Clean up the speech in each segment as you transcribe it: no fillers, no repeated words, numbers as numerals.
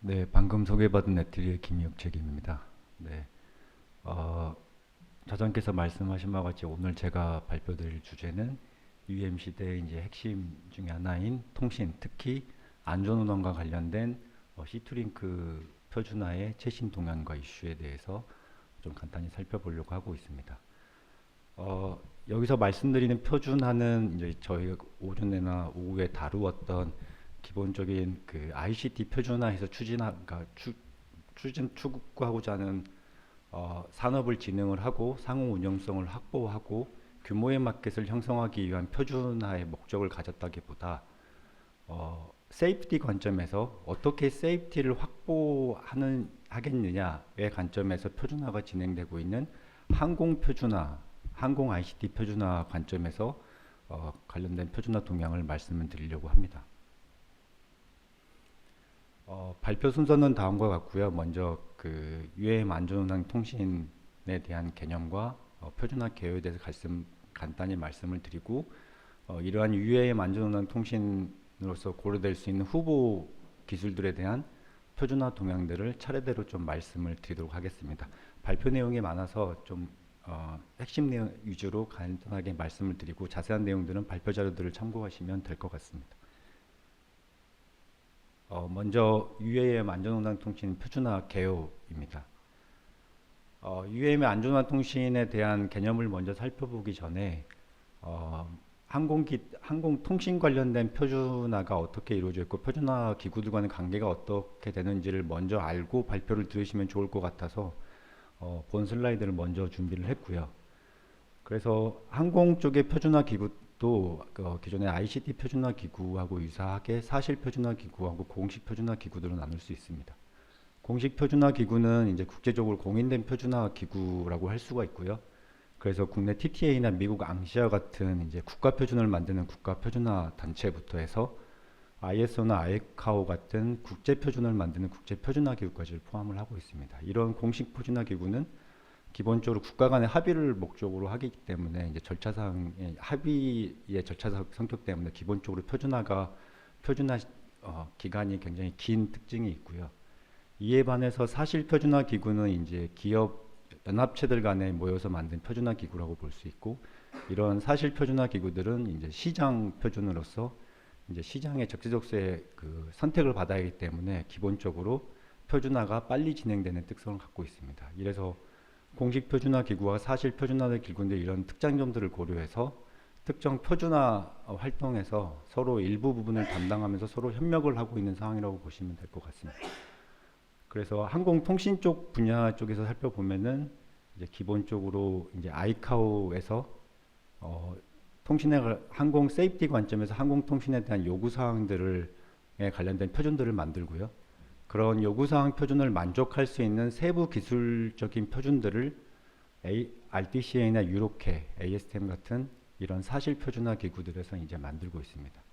네, 방금 소개받은 네트리의 김혁책입니다. 네, 어, 저장께서 말씀하신 바와 같이 오늘 제가 발표드릴 주제는 UM 시대의 이제 핵심 중에 하나인 통신, 특히 안전운항과 관련된 시투링크 표준화의 최신 동향과 이슈에 대해서 좀 간단히 살펴보려고 하고 있습니다. 여기서 말씀드리는 표준화는 이제 저희가 오전에나 오후에 다루었던 기본적인 그 ICT 표준화에서 추구하고자 하는 산업을 진흥을 하고 상호 운영성을 확보하고 규모의 마켓을 형성하기 위한 표준화의 목적을 가졌다기보다 세이프티 관점에서 어떻게 세이프티를 확보하는 하겠느냐의 관점에서 표준화가 진행되고 있는 항공 표준화, 항공 ICT 표준화 관점에서 관련된 표준화 동향을 말씀을 드리려고 합니다. 발표 순서는 다음과 같고요. 먼저 그 UAM 안전운항 통신에 대한 개념과 표준화 개요에 대해서 간단히 말씀을 드리고 이러한 UAM 안전운항 통신으로서 고려될 수 있는 후보 기술들에 대한 표준화 동향들을 차례대로 좀 말씀을 드리도록 하겠습니다. 발표 내용이 많아서 좀 핵심 내용 위주로 간단하게 말씀을 드리고 자세한 내용들은 발표 자료들을 참고하시면 될 것 같습니다. 먼저 UAM 안전운항 통신 표준화 개요입니다. UAM 안전운항 통신에 대한 개념을 먼저 살펴보기 전에 항공 통신 관련된 표준화가 어떻게 이루어져 있고 표준화 기구들 간의 관계가 어떻게 되는지를 먼저 알고 발표를 들으시면 좋을 것 같아서 본 슬라이드를 먼저 준비를 했고요. 그래서 항공 쪽의 표준화 기구도 기존의 ICT 표준화 기구하고 유사하게 사실 표준화 기구하고 공식 표준화 기구들로 나눌 수 있습니다. 공식 표준화 기구는 이제 국제적으로 공인된 표준화 기구라고 할 수가 있고요. 그래서 국내 TTA나 미국 앙시아 같은 이제 국가 표준을 만드는 국가 표준화 단체부터 해서 ISO나 아이카오 같은 국제 표준을 만드는 국제 표준화 기구까지 포함을 하고 있습니다. 이런 공식 표준화 기구는 기본적으로 국가 간의 합의를 목적으로 하기 때문에 이제 절차상의 합의의 절차상 성격 때문에 기본적으로 표준화 기간이 굉장히 긴 특징이 있고요. 이에 반해서 사실 표준화 기구는 이제 기업 연합체들 간에 모여서 만든 표준화 기구라고 볼 수 있고 이런 사실 표준화 기구들은 이제 시장 표준으로서 이제 시장의 적재적소에 그 선택을 받아야 하기 때문에 기본적으로 표준화가 빨리 진행되는 특성을 갖고 있습니다. 이래서 공식 표준화 기구와 사실 표준화 기구인데 이런 특장점들을 고려해서 특정 표준화 활동에서 서로 일부 부분을 담당하면서 서로 협력을 하고 있는 상황이라고 보시면 될 것 같습니다. 그래서 항공통신 쪽 분야 쪽에서 살펴보면은 이제 기본적으로 이제 아이카오에서 항공 세이프티 관점에서 항공통신에 대한 요구사항들에 관련된 표준들을 만들고요. 그런 요구사항 표준을 만족할 수 있는 세부 기술적인 표준들을 RTCA나 유로케, ASTM 같은 이런 사실 표준화 기구들에서 이제 만들고 있습니다.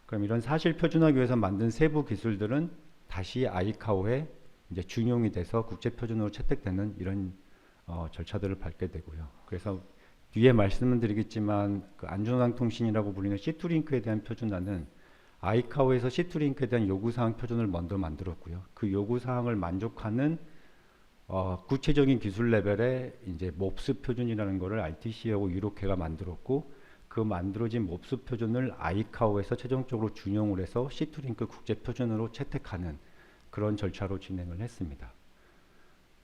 그럼 이런 사실 표준화 기구에서 만든 세부 기술들은 다시 아이카오에 이제 준용이 돼서 국제 표준으로 채택되는 이런 절차들을 밟게 되고요. 그래서 뒤에 말씀을 드리겠지만 그 안전운항 통신이라고 불리는 시투링크에 대한 표준화는 아이카오에서 시투링크에 대한 요구사항 표준을 먼저 만들었고요. 그 요구사항을 만족하는 구체적인 기술 레벨의 이제 몹스 표준이라는 거를 RTC하고 유로케가 만들었고 그 만들어진 몹스 표준을 아이카오에서 최종적으로 준용을 해서 시투링크 국제 표준으로 채택하는 그런 절차로 진행을 했습니다.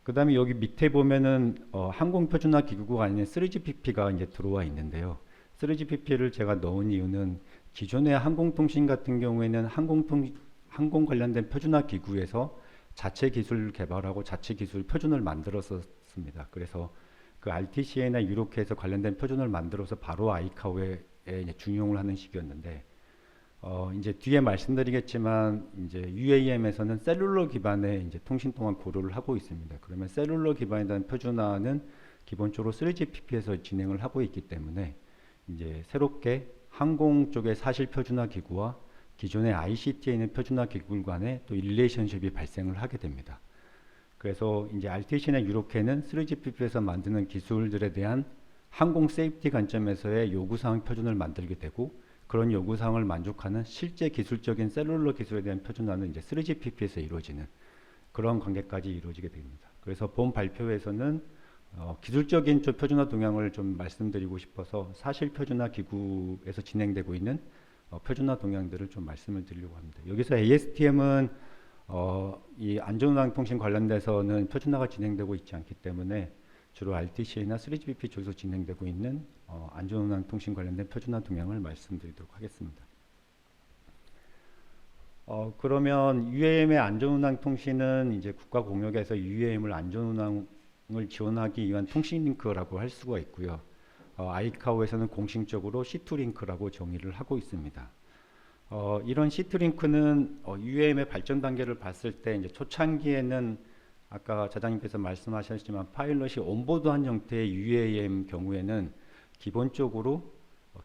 그 다음에 여기 밑에 보면은 항공 표준화 기구가 아닌 3GPP가 이제 들어와 있는데요. 3GPP를 제가 넣은 이유는 기존의 항공통신 같은 경우에는 항공 관련된 표준화 기구에서 자체 기술 개발하고 자체 기술 표준을 만들었습니다. 그래서 그 RTCA나 유로케에서 관련된 표준을 만들어서 바로 아이카오에 준용을 하는 식이었는데 이제 뒤에 말씀드리겠지만 이제 UAM에서는 셀룰러 기반의 이제 통신 통합 고려를 하고 있습니다. 그러면 셀룰러 기반에 대한 표준화는 기본적으로 3GPP에서 진행을 하고 있기 때문에 이제 새롭게 항공 쪽의 사실 표준화 기구와 기존의 ICT에 있는 표준화 기구 간의 또 릴레이션십이 발생을 하게 됩니다. 그래서 이제 RTC나 유로케는 3GPP에서 만드는 기술들에 대한 항공 세이프티 관점에서의 요구사항 표준을 만들게 되고 그런 요구사항을 만족하는 실제 기술적인 셀룰러 기술에 대한 표준화는 이제 3GPP에서 이루어지는 그런 관계까지 이루어지게 됩니다. 그래서 본 발표에서는 기술적인 좀 표준화 동향을 좀 말씀드리고 싶어서 사실 표준화 기구에서 진행되고 있는 표준화 동향들을 좀 말씀을 드리려고 합니다. 여기서 ASTM은 이 안전운항 통신 관련돼서는 표준화가 진행되고 있지 않기 때문에 주로 RTCA나 3GPP 쪽에서 진행되고 있는 안전운항 통신 관련된 표준화 동향을 말씀드리도록 하겠습니다. 그러면 UAM의 안전운항 통신은 이제 국가 공역에서 UAM을 안전운항을 지원하기 위한 통신 링크라고 할 수가 있고요. 아이카오에서는 공식적으로 C2 링크라고 정의를 하고 있습니다. 이런 C2 링크는 UAM의 발전 단계를 봤을 때 이제 초창기에는 아까 자장님께서 말씀하셨지만 파일럿이 온보드한 형태의 UAM 경우에는 기본적으로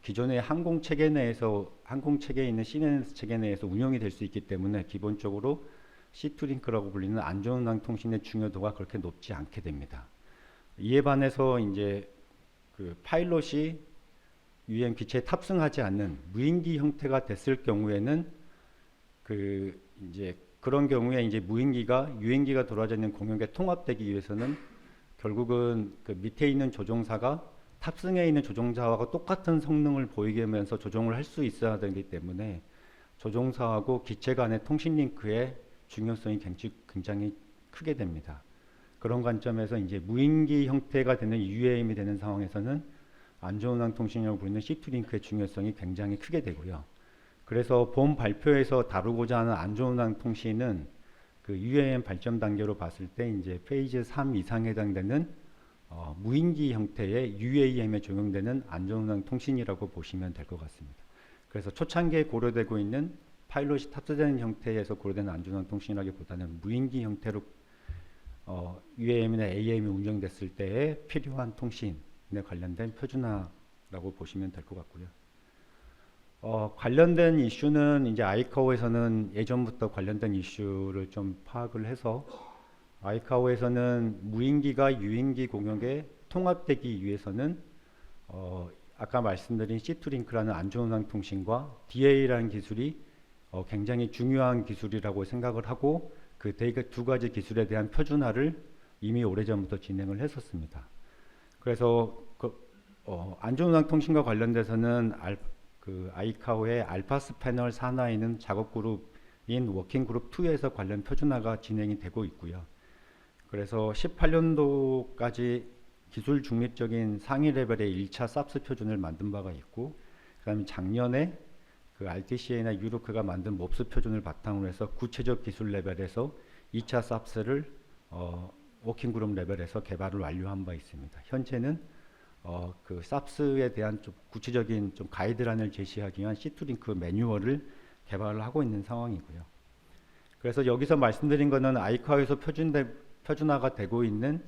기존의 항공 체계 내에서 항공 체계에 있는 CNS 체계 내에서 운영이 될 수 있기 때문에 기본적으로 C2 링크라고 불리는 안전운항 통신의 중요도가 그렇게 높지 않게 됩니다. 이에 반해서 이제 그 파일럿이 UAM 기체에 탑승하지 않는 무인기 형태가 됐을 경우에는 그런 경우에 이제 무인기가 유인기가 돌아져 있는 공역에 통합되기 위해서는 결국은 그 밑에 있는 조종사가 탑승해 있는 조종사와 똑같은 성능을 보이게 하면서 조종을 할 수 있어야 되기 때문에 조종사하고 기체 간의 통신 링크의 중요성이 굉장히 크게 됩니다. 그런 관점에서 이제 무인기 형태가 되는 UAM이 되는 상황에서는 안전운항 통신이라고 부르는 C2 링크의 중요성이 굉장히 크게 되고요. 그래서 본 발표에서 다루고자 하는 안전운항 통신은 그 UAM 발전 단계로 봤을 때 이제 페이지 3 이상에 해당되는 무인기 형태의 UAM에 적용되는 안전운항 통신이라고 보시면 될 것 같습니다. 그래서 초창기에 고려되고 있는 파일럿이 탑재되는 형태에서 고려되는 안전운항 통신이라기보다는 무인기 형태로 UAM이나 AM이 운영됐을 때에 필요한 통신에 관련된 표준화라고 보시면 될 것 같고요. 관련된 이슈는 이제 아이카오에서는 예전부터 관련된 이슈를 좀 파악을 해서 아이카오에서는 무인기가 유인기 공역에 통합되기 위해서는 아까 말씀드린 C2 링크라는 안전운항 통신과 DA라는 기술이 굉장히 중요한 기술이라고 생각을 하고 그 두 가지 기술에 대한 표준화를 이미 오래전부터 진행을 했었습니다. 그래서 안전운항 통신과 관련돼서는 아이카오의 알파스 패널 산하에 있는 작업 그룹인 워킹 그룹 2에서 관련 표준화가 진행이 되고 있고요. 그래서 18년도까지 기술 중립적인 상위 레벨의 1차 삽스 표준을 만든 바가 있고, 그다음에 작년에 그 RTCA나 유로크가 만든 몹스 표준을 바탕으로 해서 구체적 기술 레벨에서 2차 삽스를 워킹 그룹 레벨에서 개발을 완료한 바 있습니다. 현재는 그 삽스에 대한 좀 구체적인 좀 가이드라인을 제시하기 위한 C2 링크 매뉴얼을 개발을 하고 있는 상황이고요. 그래서 여기서 말씀드린 거는 아이카오에서 표준화가 되고 있는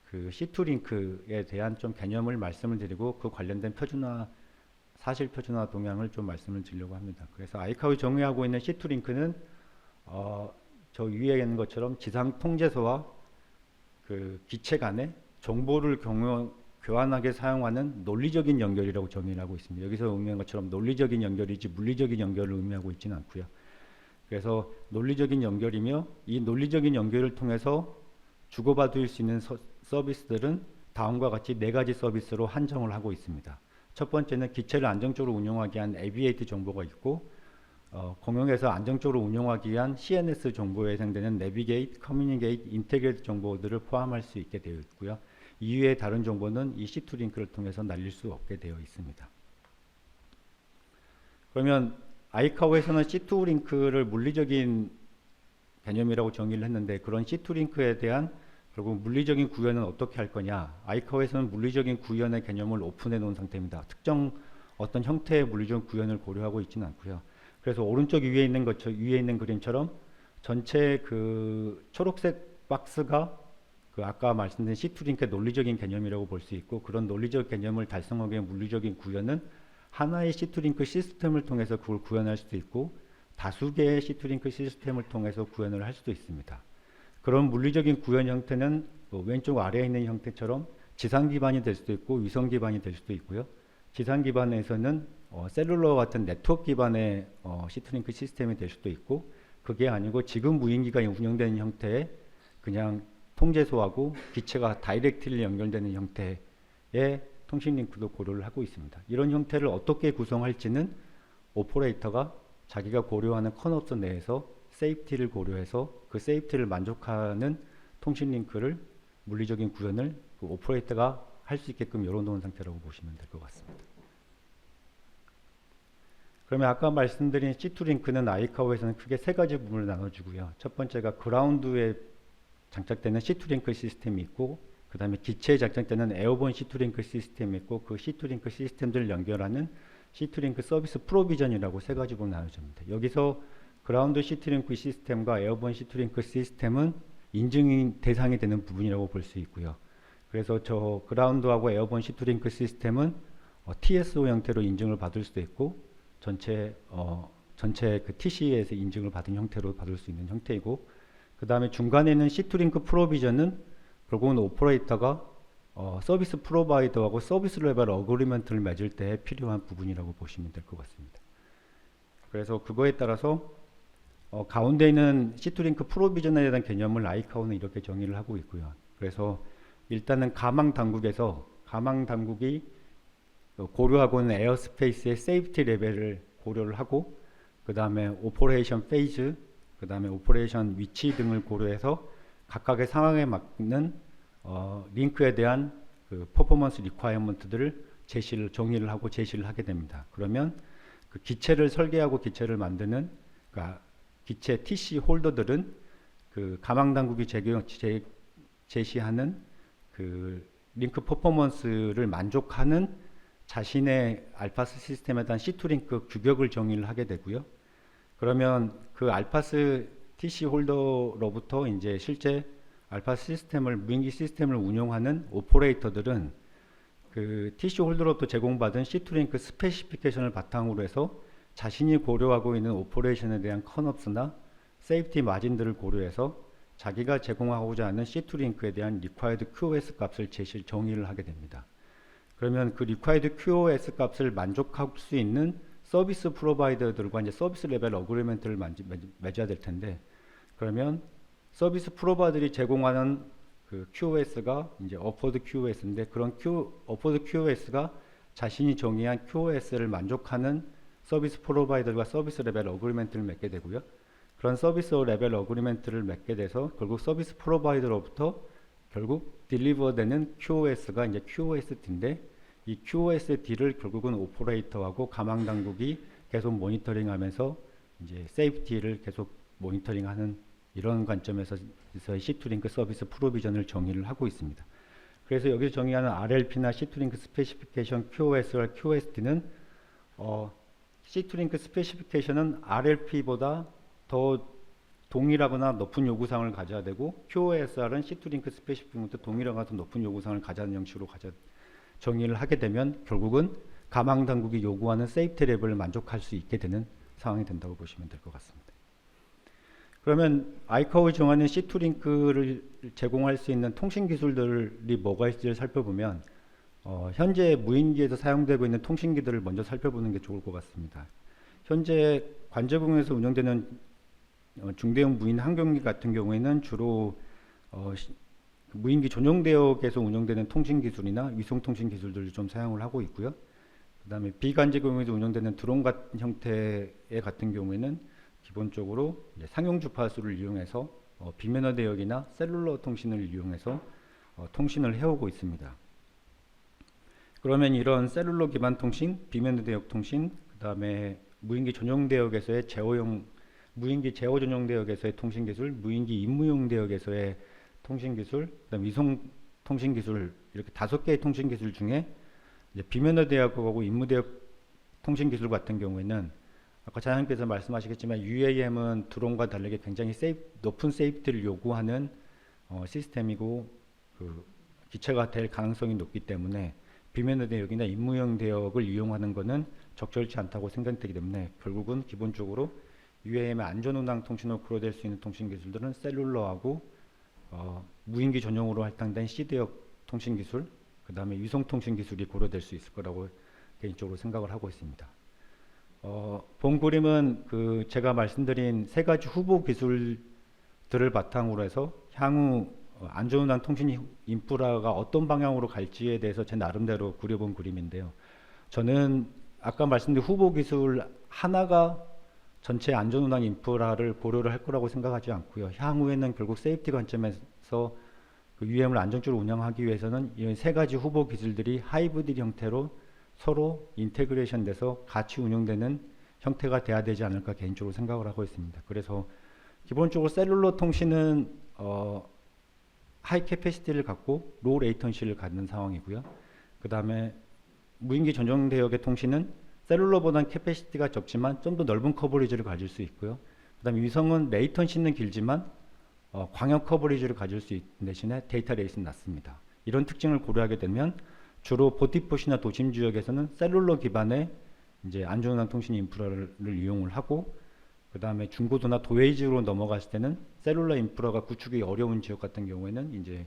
그 C2 링크에 대한 좀 개념을 말씀을 드리고 그 관련된 사실 표준화 동향을 좀 말씀을 드리려고 합니다. 그래서 아이카오에 정의하고 있는 C2 링크는 저 위에 있는 것처럼 지상 통제소와 그 기체 간의 정보를 교환하게 사용하는 논리적인 연결이라고 정의를 하고 있습니다. 여기서 의미하는 것처럼 논리적인 연결이지 물리적인 연결을 의미하고 있지는 않고요. 그래서 논리적인 연결이며 이 논리적인 연결을 통해서 주고받을 수 있는 서비스들은 다음과 같이 4가지 서비스로 한정을 하고 있습니다. 첫 번째는 기체를 안정적으로 운용하기 위한 에비에이트 정보가 있고 공역에서 안정적으로 운용하기 위한 CNS 정보에 해당되는 내비게이트, 커뮤니케이트, 인테그레이트 정보들을 포함할 수 있게 되어 있고요. 이외의 다른 정보는 이 C2 링크를 통해서 날릴 수 없게 되어 있습니다. 그러면 아이카오에서는 C2 링크를 물리적인 개념이라고 정의를 했는데 그런 C2 링크에 대한 결국 물리적인 구현은 어떻게 할 거냐. 아이카오에서는 물리적인 구현의 개념을 오픈해 놓은 상태입니다. 특정 어떤 형태의 물리적 구현을 고려하고 있지는 않고요. 그래서 오른쪽 위에 있는 그림처럼 전체 그 초록색 박스가 그 아까 말씀드린 C2 링크의 논리적인 개념이라고 볼 수 있고 그런 논리적 개념을 달성하기 위한 물리적인 구현은 하나의 C2 링크 시스템을 통해서 그걸 구현할 수도 있고 다수 개의 C2 링크 시스템을 통해서 구현을 할 수도 있습니다. 그런 물리적인 구현 형태는 왼쪽 아래에 있는 형태처럼 지상 기반이 될 수도 있고 위성 기반이 될 수도 있고요. 지상 기반에서는 셀룰러 같은 네트워크 기반의 C2 링크 시스템이 될 수도 있고 그게 아니고 지금 무인기가 운영되는 형태의 그냥 통제소하고 기체가 다이렉트리 연결되는 형태의 통신 링크도 고려를 하고 있습니다. 이런 형태를 어떻게 구성할지는 오퍼레이터가 자기가 고려하는 컨업스 내에서 세이프티를 고려해서 그 세이프티를 만족하는 통신 링크를 물리적인 구현을 그 오퍼레이터가 할 수 있게끔 열어놓은 상태라고 보시면 될 것 같습니다. 그러면 아까 말씀드린 C2 링크는 아이카오에서는 크게 세 가지 부분을 나눠주고요. 첫 번째가 그라운드에 장착되는 C2 링크 시스템이 있고, 그 다음에 기체에 장착되는 에어본 C2 링크 시스템이 있고, 그 C2 링크 시스템들을 연결하는 C2 링크 서비스 프로비전이라고 세 가지 부분을 나눠줍니다. 여기서 그라운드 C2 링크 시스템과 에어본 C2 링크 시스템은 인증이 대상이 되는 부분이라고 볼 수 있고요. 그래서 저 그라운드하고 에어본 C2 링크 시스템은 TSO 형태로 인증을 받을 수도 있고, 전체 그 TC에서 인증을 받은 형태로 받을 수 있는 형태이고, 그 다음에 중간에 있는 C2 링크 프로비전은 결국은 오퍼레이터가 서비스 프로바이더하고 서비스 레벨 어그리먼트를 맺을 때 필요한 부분이라고 보시면 될 것 같습니다. 그래서 그거에 따라서 가운데 있는 C2 링크 프로비전에 대한 개념을 아이카오는 이렇게 정의를 하고 있고요. 그래서 일단은 가망 당국이 고려하고 있는 에어스페이스의 세이프티 레벨을 고려를 하고, 그 다음에 오퍼레이션 페이즈, 그 다음에 오퍼레이션 위치 등을 고려해서 각각의 상황에 맞는 링크에 대한 그 퍼포먼스 리ኳ이어먼트들을 정의를 하고 제시를 하게 됩니다. 그러면 그 기체를 설계하고 기체를 만드는, 그러니까 기체 TC 홀더들은 그 가망 당국이 제시하는 그 링크 퍼포먼스를 만족하는 자신의 알파스 시스템에 대한 C2 링크 규격을 정의를 하게 되고요. 그러면 그 알파스 TC 홀더로부터 이제 실제 알파스 시스템을, 무인기 시스템을 운용하는 오퍼레이터들은 그 TC 홀더로부터 제공받은 C2 링크 스페시피케이션을 바탕으로 해서 자신이 고려하고 있는 오퍼레이션에 대한 컨업스나 세이프티 마진들을 고려해서 자기가 제공하고자 하는 C2 링크에 대한 required QoS 값을 정의를 하게 됩니다. 그러면 그 required QoS 값을 만족할 수 있는 서비스 프로바이더들과 이제 서비스 레벨 어그리먼트를 맺어야 될 텐데, 그러면 서비스 프로바이더들이 제공하는 그 QoS가 이제 어퍼드 QoS인데, 그런 어퍼드 QoS가 자신이 정의한 QoS를 만족하는 서비스 프로바이더가 서비스 레벨 어그리먼트를 맺게 되고요. 그런 서비스 레벨 어그리먼트를 맺게 돼서 결국 서비스 프로바이더로부터 결국 딜리버되는 QoS가 이제 QoSD인데, 이 QoSD를 결국은 오퍼레이터하고 가망 당국이 계속 모니터링하면서 이제 세이프티를 계속 모니터링하는 이런 관점에서의 C2 링크 서비스 프로비전을 정의를 하고 있습니다. 그래서 여기서 정의하는 RLP나 C2 링크 스페시피케이션 QoS와 QoSD는 C2 링크 스페시피케이션은 RLP보다 더 동일하거나 높은 요구사항을 가져야 되고, QoSR은 C2 링크 스페시피케이션보다 동일하거나 더 높은 요구사항을 가져야 하는 형식으로 정의를 하게 되면 결국은 가망 당국이 요구하는 세이프티 레벨을 만족할 수 있게 되는 상황이 된다고 보시면 될 것 같습니다. 그러면 아이카오가 정하는 C2 링크를 제공할 수 있는 통신 기술들이 뭐가 있을지를 살펴보면 현재 무인기에서 사용되고 있는 통신기들을 먼저 살펴보는 게 좋을 것 같습니다. 현재 관제공에서 운영되는 중대형 무인 항공기 같은 경우에는 주로 무인기 전용 대역에서 운영되는 통신 기술이나 위성 통신 기술들을 좀 사용을 하고 있고요. 그 다음에 비관제공에서 운영되는 드론 같은 형태의 같은 경우에는 기본적으로 상용 주파수를 이용해서 비면허 대역이나 셀룰러 통신을 이용해서 통신을 해오고 있습니다. 그러면 이런 셀룰러 기반 통신, 비면허 대역 통신, 그 다음에 무인기 전용 대역에서의 무인기 제어 전용 대역에서의 통신 기술, 무인기 임무용 대역에서의 통신 기술, 그다음 위성 통신 기술, 이렇게 5개의 통신 기술 중에 이제 비면허 대역하고 임무 대역 통신 기술 같은 경우에는 아까 차장님께서 말씀하시겠지만 UAM은 드론과 다르게 굉장히 높은 세이프티를 요구하는 시스템이고, 그 기체가 될 가능성이 높기 때문에 비면허 대역이나 임무용 대역을 이용하는 것은 적절치 않다고 생각되기 때문에 결국은 기본적으로 UAM의 안전운항 통신으로 구로될 수 있는 통신 기술들은 셀룰러하고 무인기 전용으로 할당된 C대역 통신 기술, 그 다음에 위성 통신 기술이 고려될 수 있을 거라고 개인적으로 생각을 하고 있습니다. 본 그림은 제가 말씀드린 세 가지 후보 기술 들을 바탕으로 해서 향후 안전운항 통신 인프라가 어떤 방향으로 갈지에 대해서 제 나름대로 그려본 그림인데요. 저는 아까 말씀드린 후보 기술 하나가 전체 안전운항 인프라를 고려를 할 거라고 생각하지 않고요. 향후에는 결국 세이프티 관점에서 그 UM을 안정적으로 운영하기 위해서는 이 세 가지 후보 기술들이 하이브리드 형태로 서로 인테그레이션 돼서 같이 운영되는 형태가 돼야 되지 않을까 개인적으로 생각을 하고 있습니다. 그래서 기본적으로 셀룰러 통신은 하이 캐패시티를 갖고 로우 레이턴시를 갖는 상황이고요. 그 다음에 무인기 전용 대역의 통신은 셀룰러보다는 캐패시티가 적지만 좀 더 넓은 커버리지를 가질 수 있고요. 그 다음에 위성은 레이턴시는 길지만 광역 커버리지를 가질 수 있는 대신에 데이터 레이스는 낮습니다. 이런 특징을 고려하게 되면 주로 보티포시나 도심 지역에서는 셀룰러 기반의 이제 안전운항 통신 인프라를 이용을 하고, 그 다음에 중고도나 도웨이 지역으로 넘어갔을 때는 셀룰러 인프라가 구축이 어려운 지역 같은 경우에는 이제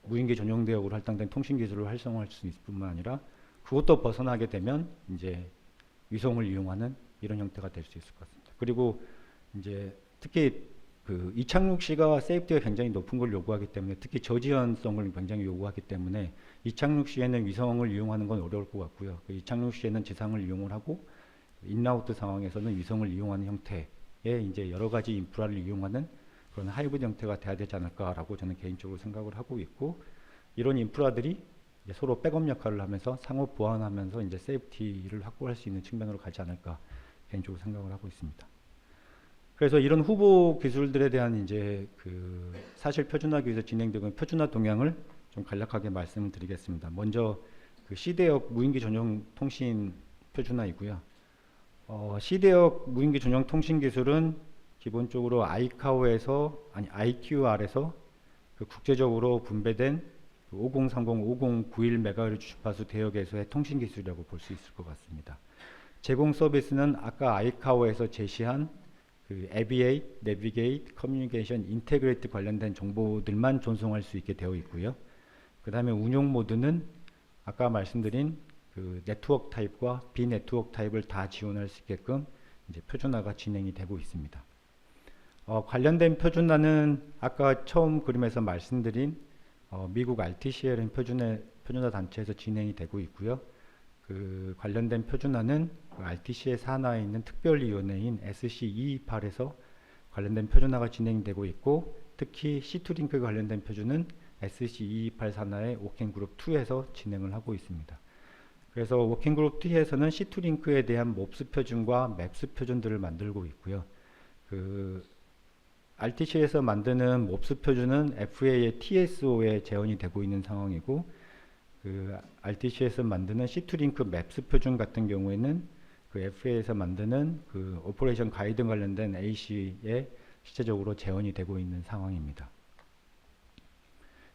무인기 전용 대역으로 할당된 통신 기술을 활성화할 수 있을 뿐만 아니라 그것도 벗어나게 되면 이제 위성을 이용하는 이런 형태가 될 수 있을 것 같습니다. 그리고 이제 특히 그 이착륙 시가 세이프티가 굉장히 높은 걸 요구하기 때문에, 특히 저지연성을 굉장히 요구하기 때문에 이착륙 시에는 위성을 이용하는 건 어려울 것 같고요. 그 이착륙 시에는 지상을 이용을 하고 인라우트 상황에서는 위성을 이용하는 형태의 이제 여러 가지 인프라를 이용하는 그런 하이브리드 형태가 돼야 되지 않을까라고 저는 개인적으로 생각을 하고 있고, 이런 인프라들이 이제 서로 백업 역할을 하면서 상호 보완하면서 이제 세이프티를 확보할 수 있는 측면으로 가지 않을까 개인적으로 생각을 하고 있습니다. 그래서 이런 후보 기술들에 대한 이제 그 사실 표준화하기 위해서 진행되고 있는 표준화 동향을 좀 간략하게 말씀을 드리겠습니다. 먼저 그 C대역 무인기 전용 통신 표준화이고요. C대역 무인기 전용 통신 기술은 기본적으로 IQR에서 그 국제적으로 분배된 5030, 5091 메가헤르츠 주파수 대역에서의 통신 기술이라고 볼 수 있을 것 같습니다. 제공 서비스는 아까 아이카오에서 제시한 그 Aviate, Navigate, Communication, Integrate 관련된 정보들만 전송할 수 있게 되어 있고요. 그 다음에 운용 모드는 아까 말씀드린 그 네트워크 타입과 비네트워크 타입을 다 지원할 수 있게끔 이제 표준화가 진행이 되고 있습니다. 관련된 표준화는 아까 처음 그림에서 말씀드린 미국 RTCL은 표준화 단체에서 진행이 되고 있고요. 그 관련된 표준화는 그 RTC의 산하에 있는 특별위원회인 SC228에서 관련된 표준화가 진행되고 있고, 특히 C2링크 관련된 표준은 SC228 산하의 워킹그룹 2에서 진행을 하고 있습니다. 그래서 워킹그룹 2에서는 C2링크에 대한 몹스 표준과 맵스 표준들을 만들고 있고요. 그 RTC에서 만드는 몹스 표준은 FA의 TSO에 재현이 되고 있는 상황이고, 그 RTC에서 만드는 C2링크 맵스 표준 같은 경우에는 그 FA에서 만드는 그 오퍼레이션 가이드 관련된 AC에 실제적으로 재현이 되고 있는 상황입니다.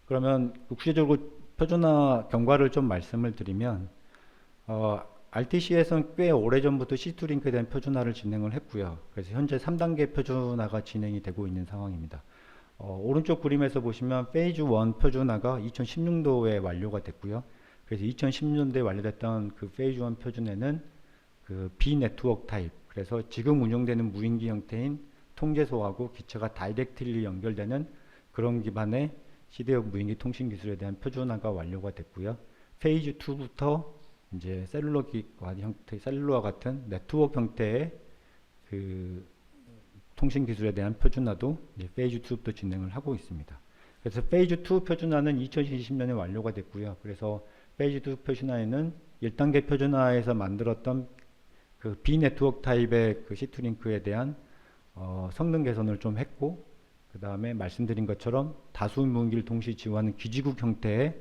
그러면 구체적으로 표준화 경과를 좀 말씀을 드리면, RTC에서는 꽤 오래전부터 C2링크에 대한 표준화를 진행을 했고요. 그래서 현재 3단계 표준화가 진행이 되고 있는 상황입니다. 오른쪽 그림에서 보시면 페이즈 1 표준화가 2016년도에 완료가 됐고요. 그래서 2016년도에 완료됐던 그 페이즈 1 표준에는 그 비네트워크 타입, 그래서 지금 운영되는 무인기 형태인 통제소하고 기체가 다이렉트리 연결되는 그런 기반의 C대역 무인기 통신 기술에 대한 표준화가 완료가 됐고요. 페이즈 2부터 이제 셀룰러와 같은 네트워크 형태의 그 통신 기술에 대한 표준화도 이제 페이즈 2부터 진행을 하고 있습니다. 그래서 페이즈 2 표준화는 2020년에 완료가 됐고요. 그래서 페이즈 2 표준화에는 1단계 표준화에서 만들었던 그 비네트워크 타입의 그 C2링크에 대한 성능 개선을 좀 했고, 그 다음에 말씀드린 것처럼 다수 무인기를 동시 지원하는 기지국 형태의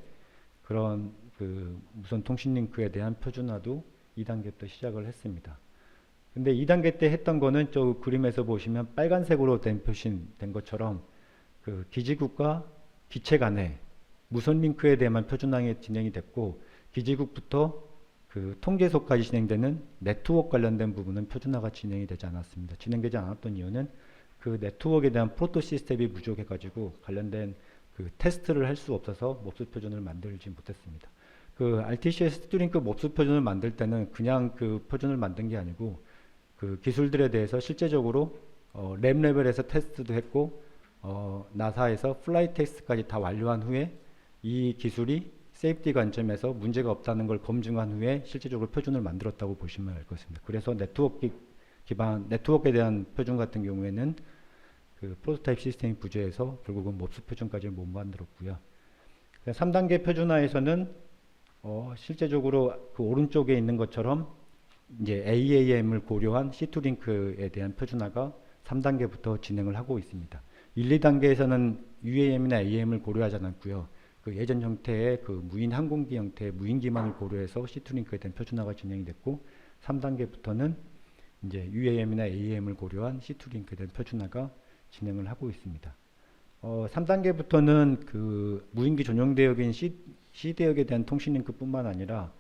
그런 그 무선 통신 링크에 대한 표준화도 2단계 때 시작을 했습니다. 근데 2단계 때 했던 거는 저 그림에서 보시면 빨간색으로 표시된 것처럼 그 기지국과 기체 간의 무선 링크에 대한 표준화가 진행이 됐고, 기지국부터 그 통제소까지 진행되는 네트워크 관련된 부분은 표준화가 진행이 되지 않았습니다. 진행되지 않았던 이유는 그 네트워크에 대한 프로토 시스템이 부족해가지고 관련된 그 테스트를 할 수 없어서 몹스 표준을 만들지 못했습니다. 그 RTC의 C2링크 몹스 표준을 만들 때는 그냥 그 표준을 만든 게 아니고 그 기술들에 대해서 실제적으로 랩 레벨에서 테스트도 했고 나사에서 플라이 테스트까지 다 완료한 후에 이 기술이 세이프티 관점에서 문제가 없다는 걸 검증한 후에 실질적으로 표준을 만들었다고 보시면 알 것 같습니다. 그래서 네트워크 기반 네트워크에 대한 표준 같은 경우에는 그 프로토타입 시스템이 부재해서 결국은 몹스 표준까지 못 만들었고요. 3단계 표준화에서는 실제적으로 그 오른쪽에 있는 것처럼 이제 AAM을 고려한 C2링크에 대한 표준화가 3단계부터 진행을 하고 있습니다. 1, 2단계에서는 UAM이나 AAM을 고려하지 않았고요. 그 예전 형태의 그 무인 항공기 형태의 무인 기만을 고려해서 C2링크에 대한 표준화가 진행이 됐고 3단계부터는 이제 UAM이나 AAM을 고려한 C2링크에 대한 표준화가 진행을 하고 있습니다. 3단계부터는 그 무인기 전용 대역인 C 대역에 대한 통신 링크뿐만 아니라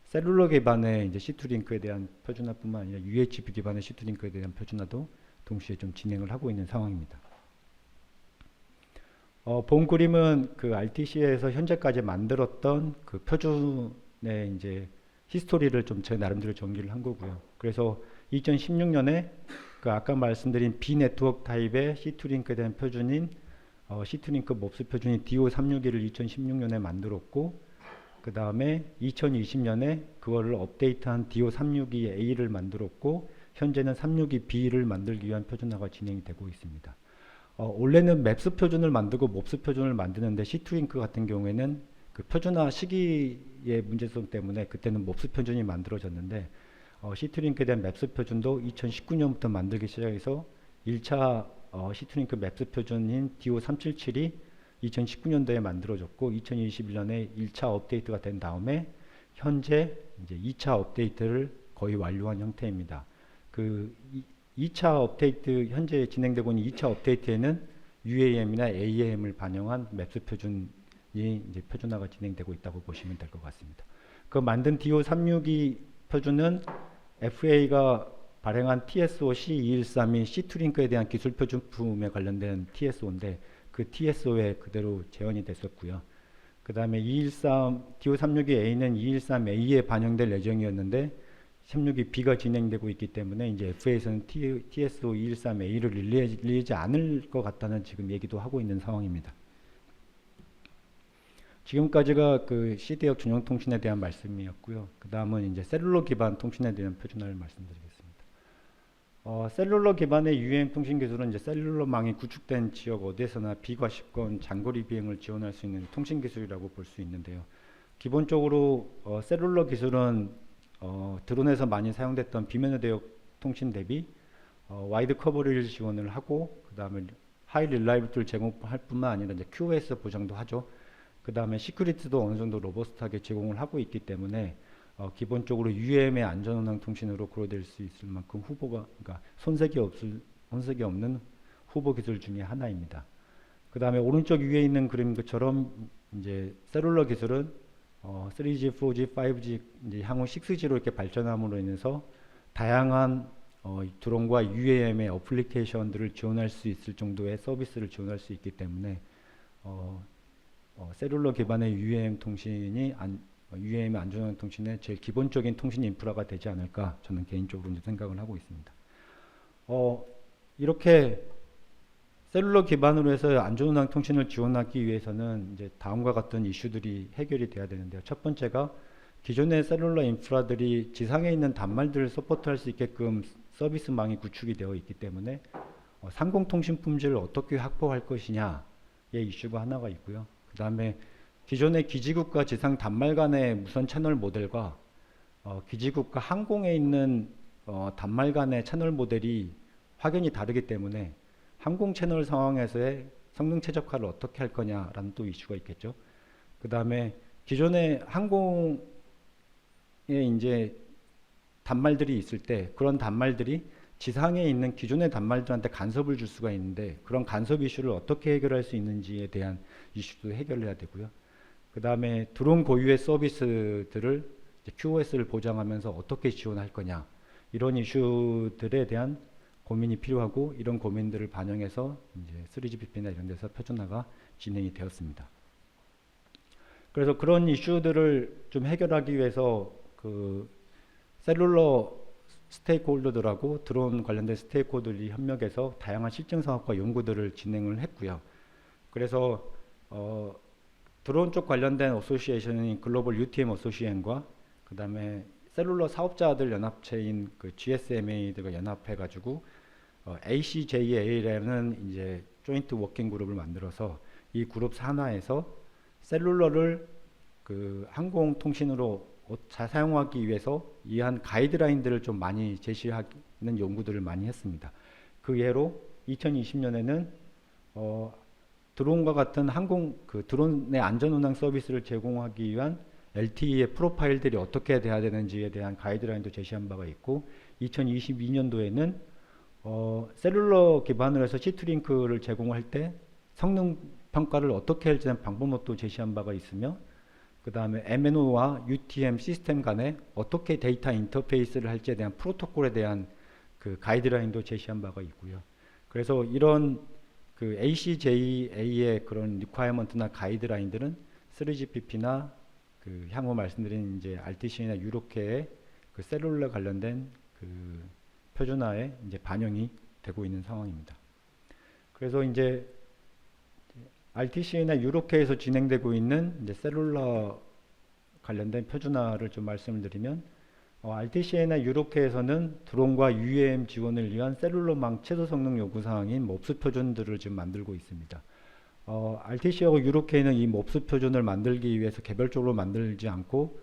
셀룰러 기반의 이제 C2링크에 대한 표준화뿐만 아니라 UHF 기반의 C2링크에 대한 표준화도 동시에 좀 진행을 하고 있는 상황입니다. 본 그림은 그 RTC에서 현재까지 만들었던 그 표준의 이제 히스토리를 좀 제 나름대로 정리를 한 거고요. 그래서 2016년에 그 아까 말씀드린 B 네트워크 타입의 C2링크에 대한 표준인 C2링크 몹스 표준인 DO361을 2016년에 만들었고 그 다음에 2020년에 그거를 업데이트한 DO362A를 만들었고 현재는 362B를 만들기 위한 표준화가 진행이 되고 있습니다. 원래는 맵스 표준을 만들고 몹스 표준을 만드는데 C2링크 같은 경우에는 그 표준화 시기의 문제성 때문에 그때는 몹스 표준이 만들어졌는데 C2링크에 대한 맵스 표준도 2019년부터 만들기 시작해서 1차 C2링크 맵스 표준인 DO377이 2019년도에 만들어졌고 2021년에 1차 업데이트가 된 다음에 현재 이제 2차 업데이트를 거의 완료한 형태입니다. 그 2차 업데이트 현재 진행되고 있는 2차 업데이트에는 UAM이나 AAM을 반영한 맵스 표준이 이제 표준화가 진행되고 있다고 보시면 될 것 같습니다. 그 만든 DO362 표준은 FA가 발행한 TSO C213이 C2링크에 대한 기술 표준품에 관련된 TSO인데 그 TSO에 그대로 재현이 됐었고요. 그 다음에 DO362A는 213A에 반영될 예정이었는데 362B가 진행되고 있기 때문에 이제 FA에서는 TSO 213A를 릴리하지 않을 것 같다는 지금 얘기도 하고 있는 상황입니다. 지금까지가 그 C대역 전용 통신에 대한 말씀이었고요. 그 다음은 이제 셀룰러 기반 통신에 대한 표준화를 말씀드리겠습니다. 셀룰러 기반의 UAM 통신 기술은 이제 셀룰러망이 구축된 지역 어디에서나 비과시권 장거리 비행을 지원할 수 있는 통신 기술이라고 볼 수 있는데요. 기본적으로 셀룰러 기술은 드론에서 많이 사용됐던 비면의 대역 통신 대비 와이드 커버리지 지원을 하고 그 다음에 하이 릴라이블티를 제공할 뿐만 아니라 이제 QoS 보장도 하죠. 그 다음에 시큐리티도 어느 정도 로버스트하게 제공을 하고 있기 때문에 기본적으로 UAM의 안전운항 통신으로 고려될 수 있을 만큼 그러니까 손색이 없는 후보 기술 중에 하나입니다. 그 다음에 오른쪽 위에 있는 그림처럼 이제 셀룰러 기술은 3G, 4G, 5G 이제 향후 6G로 이렇게 발전함으로 인해서 다양한 드론과 UAM의 어플리케이션들을 지원할 수 있을 정도의 서비스를 지원할 수 있기 때문에 셀룰러 기반의 UAM 통신이 UAM 안전운항 통신의 제일 기본적인 통신 인프라가 되지 않을까 저는 개인적으로 이제 생각을 하고 있습니다. 이렇게 셀룰러 기반으로 해서 안전운항 통신을 지원하기 위해서는 이제 다음과 같은 이슈들이 해결이 돼야 되는데요. 첫 번째가 기존의 셀룰러 인프라들이 지상에 있는 단말들을 서포트할 수 있게끔 서비스망이 구축이 되어 있기 때문에 상공통신 품질을 어떻게 확보할 것이냐의 이슈가 하나가 있고요. 그 다음에 기존의 기지국과 지상 단말 간의 무선 채널 모델과 기지국과 항공에 있는 단말 간의 채널 모델이 확연히 다르기 때문에 항공 채널 상황에서의 성능 최적화를 어떻게 할 거냐라는 또 이슈가 있겠죠. 그 다음에 기존의 항공에 이제 단말들이 있을 때 그런 단말들이 지상에 있는 기존의 단말들한테 간섭을 줄 수가 있는데 그런 간섭 이슈를 어떻게 해결할 수 있는지에 대한 이슈도 해결해야 되고요. 그 다음에 드론 고유의 서비스들을 QoS를 보장하면서 어떻게 지원할 거냐 이런 이슈들에 대한 고민이 필요하고 이런 고민들을 반영해서 이제 3GPP나 이런 데서 표준화가 진행이 되었습니다. 그래서 그런 이슈들을 좀 해결하기 위해서 그 셀룰러 스테이크홀더들하고 드론 관련된 스테이크홀더들이 협력해서 다양한 실증 사업과 연구들을 진행을 했고요. 그래서 드론 쪽 관련된 어소시에이션인 글로벌 UTM 어소시에이션과 그다음에 셀룰러 사업자들 연합체인 그 GSMA들과 연합해가지고 ACJA라는 이제 조인트 워킹 그룹을 만들어서 이 그룹 산하에서 셀룰러를 그 항공통신으로 잘 사용하기 위해서 이한 가이드라인들을 좀 많이 제시하는 연구들을 많이 했습니다. 그 예로 2020년에는 드론과 같은 드론의 안전운항 서비스를 제공하기 위한 LTE의 프로파일들이 어떻게 돼야 되는지에 대한 가이드라인도 제시한 바가 있고, 2022년도에는 셀룰러 기반으로 해서 시트링크를 제공할 때 성능 평가를 어떻게 할지 대한 방법도 제시한 바가 있으며, 그 다음에 MNO와 UTM 시스템 간에 어떻게 데이터 인터페이스를 할지에 대한 프로토콜에 대한 그 가이드라인도 제시한 바가 있고요. 그래서 이런 그 ACJA의 그런 리퀘어먼트나 가이드라인들은 3GPP나 그 향후 말씀드린 이제 RTC나 유로케의 그 셀룰러 관련된 그 표준화에 이제 반영이 되고 있는 상황입니다. 그래서 이제 RTC나 유로케에서 진행되고 있는 이제 셀룰러 관련된 표준화를 좀 말씀을 드리면, RTC나 유로케에서는 드론과 UAM 지원을 위한 셀룰러망 최소 성능 요구 사항인 몹스 표준들을 지금 만들고 있습니다. RTC하고 유로케는 이 몹스 표준을 만들기 위해서 개별적으로 만들지 않고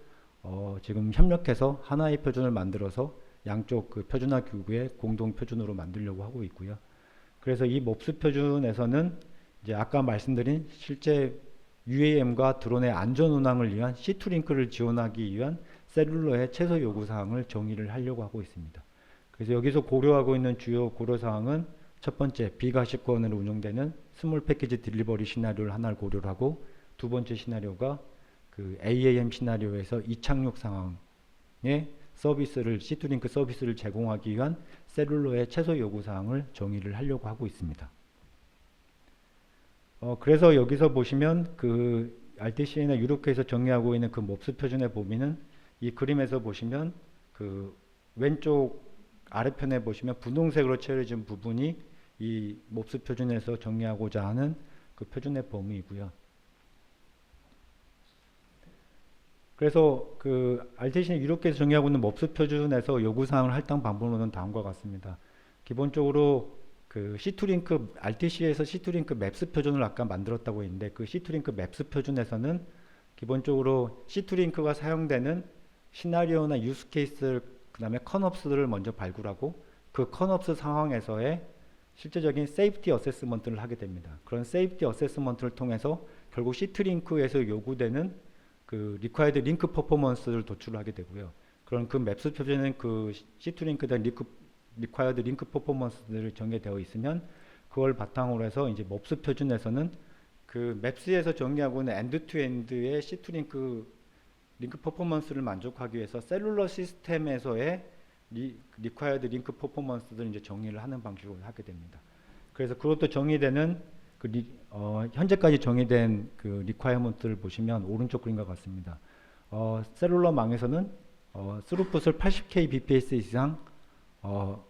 지금 협력해서 하나의 표준을 만들어서 양쪽 그 표준화 기구의 공동 표준으로 만들려고 하고 있고요. 그래서 이 몹스 표준에서는 이제 아까 말씀드린 실제 UAM과 드론의 안전 운항을 위한 C2링크를 지원하기 위한 셀룰러의 최소 요구 사항을 정의를 하려고 하고 있습니다. 그래서 여기서 고려하고 있는 주요 고려 사항은 첫 번째, 비가시권으로 운영되는 스몰 패키지 딜리버리 시나리오를 하나를 고려를 하고, 두 번째 시나리오가 그 AAM 시나리오에서 이착륙 상황의 서비스를 C2링크 서비스를 제공하기 위한 셀룰러의 최소 요구 사항을 정의를 하려고 하고 있습니다. 그래서 여기서 보시면 그 RTC나 유로케에서 정의하고 있는 그 몹스 표준의 범위는 이 그림에서 보시면 그 왼쪽 아래편에 보시면 분홍색으로 칠해진 부분이 이 몹스 표준에서 정의하고자 하는 그 표준의 범위이고요. 그래서 그 RTC나 유로케에서 정의하고 있는 몹스 표준에서 요구사항을 할당 방법론은 다음과 같습니다. 기본적으로 그 C2링크, RTC에서 C2링크 맵스 표준을 아까 만들었다고 했는데, 그 C2링크 맵스 표준에서는 기본적으로 C2링크가 사용되는 시나리오나 유스 케이스, 그 다음에 컨옵스를 먼저 발굴하고 그 컨옵스 상황에서의 실제적인 세이프티 어세스먼트를 하게 됩니다. 그런 세이프티 어세스먼트를 통해서 결국 C2링크에서 요구되는 그 리콰이드 링크 퍼포먼스를 도출하게 되고요. 그런 그 맵스 표준은 그 C2링크에 대한 리콰이드 링크 퍼포먼스들이 정의되어 있으면, 그걸 바탕으로 해서 이제 몹스 표준에서는 그 맵스에서 정의하고 있는 엔드 투 엔드의 C2링크 링크 퍼포먼스를 만족하기 위해서 셀룰러 시스템에서의 리콰이어드 링크 퍼포먼스들을 이제 정의를 하는 방식으로 하게 됩니다. 그래서 그것도 정의되는 그 현재까지 정의된 그 리콰이어먼트를 보시면 오른쪽 그림과 같습니다. 셀룰러망에서는 스루풋을 80kbps 이상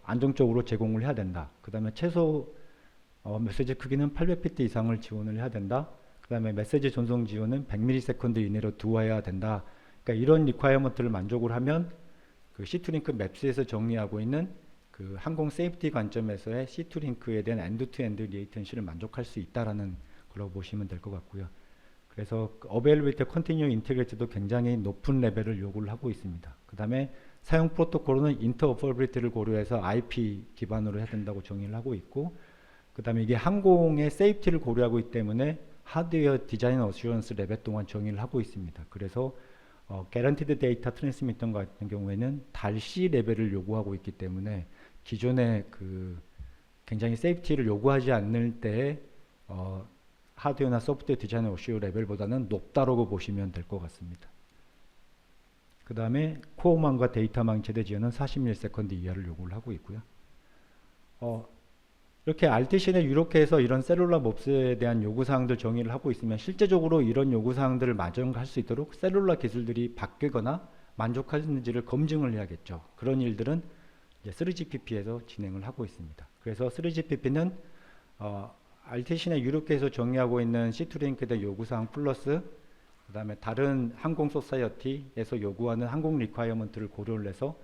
안정적으로 제공을 해야 된다. 그 다음에 최소 메시지 크기는 800비트 이상을 지원을 해야 된다. 그 다음에 메시지 전송 지원은 100ms 이내로 두어야 된다. 그러니까 이런 리퀘어먼트를 만족을 하면 그 C2링크 맵스에서 정의하고 있는 그 항공 세이프티 관점에서의 C2링크에 대한 엔드-투-엔드 레이턴시를 만족할 수 있다라는 걸로 보시면 될 것 같고요. 그래서 어베일리비티 컨티뉴 인테그리티도 굉장히 높은 레벨을 요구를 하고 있습니다. 그 다음에 사용 프로토콜은 인터오퍼러빌리티를 고려해서 IP 기반으로 해야 된다고 정의를 하고 있고, 그 다음에 이게 항공의 세이프티를 고려하고 있기 때문에 하드웨어 디자인 어슈런스 레벨 동안 정의를 하고 있습니다. 그래서 개런티드 데이터 트랜스미터 같은 경우에는 달 C 레벨을 요구하고 있기 때문에 기존의 그 굉장히 세이프티를 요구하지 않을 때 하드웨어나 소프트웨어 디자인 어슈어 레벨보다는 높다라고 보시면 될 것 같습니다. 그 다음에 코어망과 데이터망 최대 지연은 40ms 이하를 요구를 하고 있고요. 이렇게 RTC나 유로케에서 이런 셀룰러 몹스에 대한 요구사항들 정의를 하고 있으면, 실제적으로 이런 요구사항들을 만족할 수 있도록 셀룰러 기술들이 바뀌거나 만족하는지를 검증을 해야겠죠. 그런 일들은 이제 3GPP에서 진행을 하고 있습니다. 그래서 3GPP는 RTC 내 유럽계에서 정의하고 있는 C2링크의 요구사항 플러스 그다음에 다른 항공 소사이어티에서 요구하는 항공 리콰이어먼트를 고려를 해서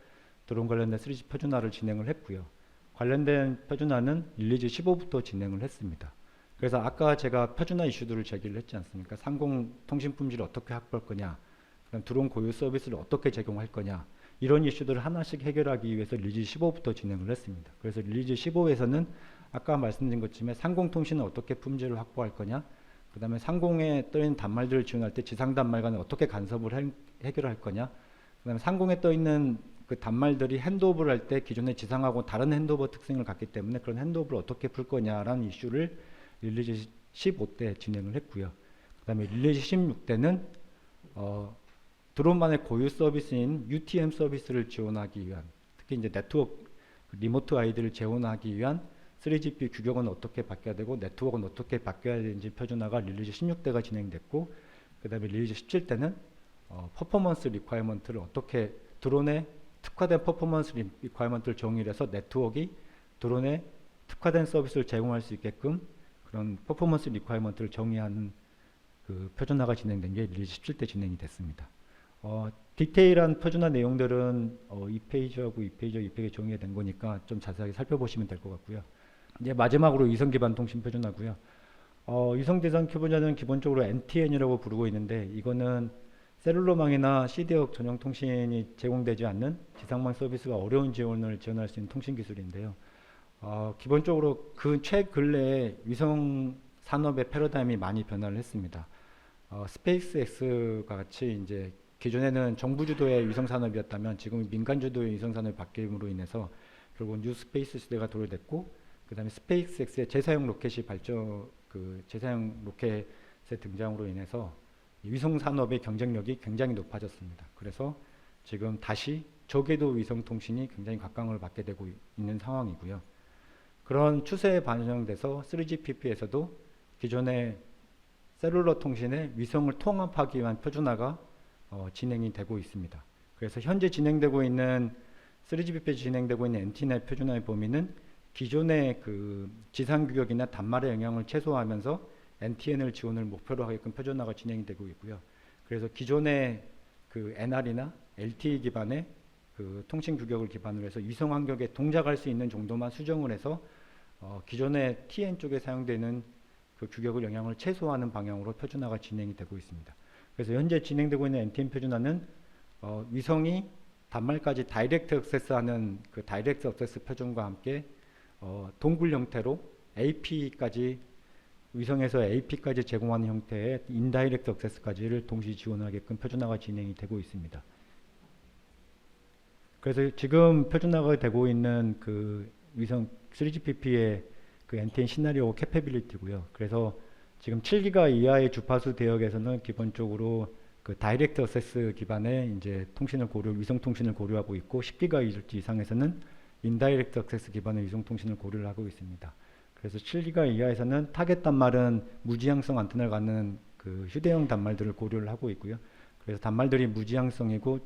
드론 관련된 3G 표준화를 진행을 했고요. 관련된 표준화는 릴리즈 15부터 진행을 했습니다. 그래서 아까 제가 표준화 이슈들을 제기를 했지 않습니까? 상공 통신 품질을 어떻게 확보할 거냐, 그다음 드론 고유 서비스를 어떻게 제공할 거냐, 이런 이슈들을 하나씩 해결하기 위해서 릴리즈 15부터 진행을 했습니다. 그래서 릴리즈 15에서는 아까 말씀드린 것처럼 상공 통신은 어떻게 품질을 확보할 거냐, 그 다음에 상공에 떠있는 단말들을 지원할 때 지상 단말과는 어떻게 간섭을 해결할 거냐, 그 다음에 상공에 떠있는 그 단말들이 핸드오버를 할 때 기존의 지상하고 다른 핸드오버 특성을 갖기 때문에 그런 핸드오버를 어떻게 풀 거냐라는 이슈를 릴리즈 15 때 진행을 했고요. 그 다음에 릴리즈 16 때는 드론만의 고유 서비스인 UTM 서비스를 지원하기 위한, 특히 이제 네트워크 리모트 아이디를 재원하기 위한 3GP 규격은 어떻게 바뀌어야 되고 네트워크는 어떻게 바뀌어야 되는지 표준화가 릴리즈 16대가 진행됐고, 그 다음에 릴리즈 17대는 퍼포먼스 리콰이어먼트를 어떻게 드론의 특화된 퍼포먼스 리콰이어먼트를 정의를 해서 네트워크가 드론에 특화된 서비스를 제공할 수 있게끔 그런 퍼포먼스 리콰이어먼트를 정의하는 그 표준화가 진행된 게 릴리즈 17대 진행이 됐습니다. 디테일한 표준화 내용들은 2페이지하고 2페이지 정의가 된 거니까 좀 자세하게 살펴보시면 될 것 같고요. 이제 마지막으로 위성 기반 통신 표준화고요. 위성 대상 표준화는 기본적으로 NTN이라고 부르고 있는데, 이거는 셀룰러망이나 CD역 전용 통신이 제공되지 않는 지상망 서비스가 어려운 지원을 지원할 수 있는 통신 기술인데요. 기본적으로 그 최근래에 위성 산업의 패러다임이 많이 변화를 했습니다. 스페이스X가 같이 이제 기존에는 정부 주도의 위성 산업이었다면 지금 민간 주도의 위성 산업이 바뀜으로 인해서 결국 뉴 스페이스 시대가 도래됐고, 그 다음에 스페이스X의 재사용 로켓이 재사용 로켓의 등장으로 인해서 위성 산업의 경쟁력이 굉장히 높아졌습니다. 그래서 지금 다시 저궤도 위성 통신이 굉장히 각광을 받게 되고 있는 상황이고요. 그런 추세에 반영돼서 3GPP에서도 기존의 셀룰러 통신의 위성을 통합하기 위한 표준화가 진행이 되고 있습니다. 그래서 현재 진행되고 있는 3GPP에 진행되고 있는 엔티나 표준화의 범위는 기존의 그 지상 규격이나 단말의 영향을 최소화하면서 NTN을 지원을 목표로 하게끔 표준화가 진행이 되고 있고요. 그래서 기존의 그 NR이나 LTE 기반의 그 통신 규격을 기반으로 해서 위성 환경에 동작할 수 있는 정도만 수정을 해서 기존의 TN 쪽에 사용되는 그 규격을 영향을 최소화하는 방향으로 표준화가 진행이 되고 있습니다. 그래서 현재 진행되고 있는 NTN 표준화는 위성이 단말까지 다이렉트 액세스하는 그 다이렉트 액세스 표준과 함께 동굴 형태로 AP까지 위성에서 AP까지 제공하는 형태의 인다이렉트 액세스까지를 동시 지원하게끔 표준화가 진행이 되고 있습니다. 그래서 지금 표준화가 되고 있는 그 위성 3GPP의 그 NTN 시나리오 캐패빌리티고요. 그래서 지금 7기가 이하의 주파수 대역에서는 기본적으로 그 다이렉트 액세스 기반의 이제 위성 통신을 고려하고 있고, 10기가 이상에서는 인다이렉트 액세스 기반의 위성 통신을 고려를 하고 있습니다. 그래서 7기가 이하에서는 타겟 단말은 무지향성 안테나를 갖는 그 휴대용 단말들을 고려를 하고 있고요. 그래서 단말들이 무지향성이고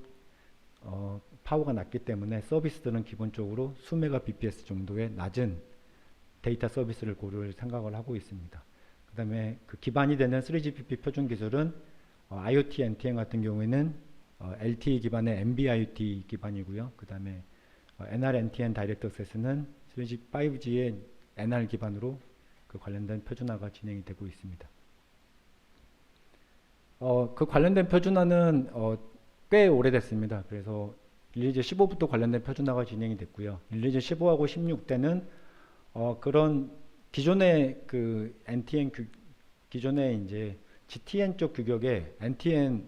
파워가 낮기 때문에 서비스들은 기본적으로 수메가 bps 정도의 낮은 데이터 서비스를 고려를 생각을 하고 있습니다. 그 다음에 그 기반이 되는 3GPP 표준 기술은 IoT NTN 같은 경우에는 LTE 기반의 NB-IoT 기반이고요. 그 다음에 NR NTN 다이렉트 액세스는 5G의 NR 기반으로 그 관련된 표준화가 진행이 되고 있습니다. 그 관련된 표준화는 꽤 오래됐습니다. 그래서 릴리즈 15부터 관련된 표준화가 진행이 됐고요. 릴리즈 15하고 16 때는 그런 기존의 그 NTN 기존의 이제 GTN 쪽 규격에 NTN을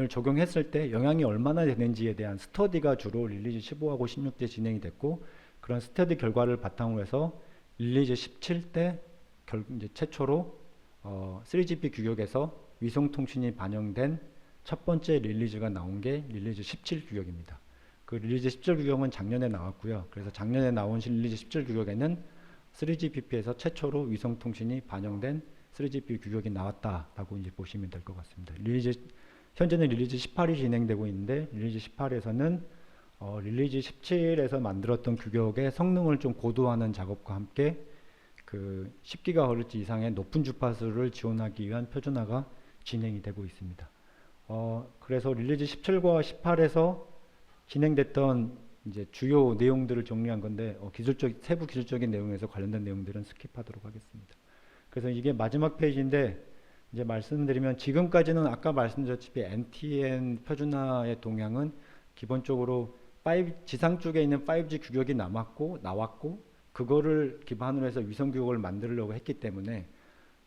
적용했을 때 영향이 얼마나 되는지에 대한 스터디가 주로 릴리즈 15하고 16 때 진행이 됐고, 그런 스터디 결과를 바탕으로 해서 릴리즈 17 때 이제 최초로 3GP 규격에서 위성 통신이 반영된 첫 번째 릴리즈가 나온 게 릴리즈 17 규격입니다. 그 릴리즈 17 규격은 작년에 나왔고요. 그래서 작년에 나온 릴리즈 17 규격에는 3GPP에서 최초로 위성 통신이 반영된 3GP 규격이 나왔다라고 이제 보시면 될 것 같습니다. 현재는 릴리즈 18이 진행되고 있는데, 릴리즈 18에서는 릴리즈 17에서 만들었던 규격의 성능을 좀 고도화하는 작업과 함께 그 10GHz 이상의 높은 주파수를 지원하기 위한 표준화가 진행이 되고 있습니다. 그래서 릴리즈 17과 18에서 진행됐던 이제 주요 내용들을 정리한 건데 세부 기술적인 내용에서 관련된 내용들은 스킵하도록 하겠습니다. 그래서 이게 마지막 페이지인데 이제 말씀드리면 지금까지는 아까 말씀드렸다시피 NTN 표준화의 동향은 기본적으로 지상 쪽에 있는 5G 규격이 나왔고 그거를 기반으로 해서 위성 규격을 만들려고 했기 때문에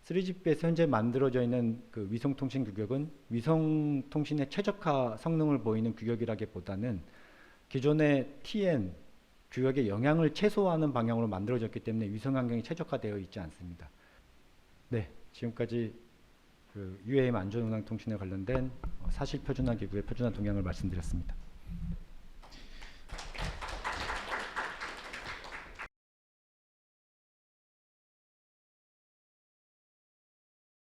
3GP에서 현재 만들어져 있는 그 위성통신 규격은 위성통신의 최적화 성능을 보이는 규격이라기보다는 기존의 TN 규격의 영향을 최소화하는 방향으로 만들어졌기 때문에 위성 환경이 최적화되어 있지 않습니다. 네, 지금까지 그 UAM 안전운항 통신에 관련된 사실 표준화 기구의 표준화 동향을 말씀드렸습니다.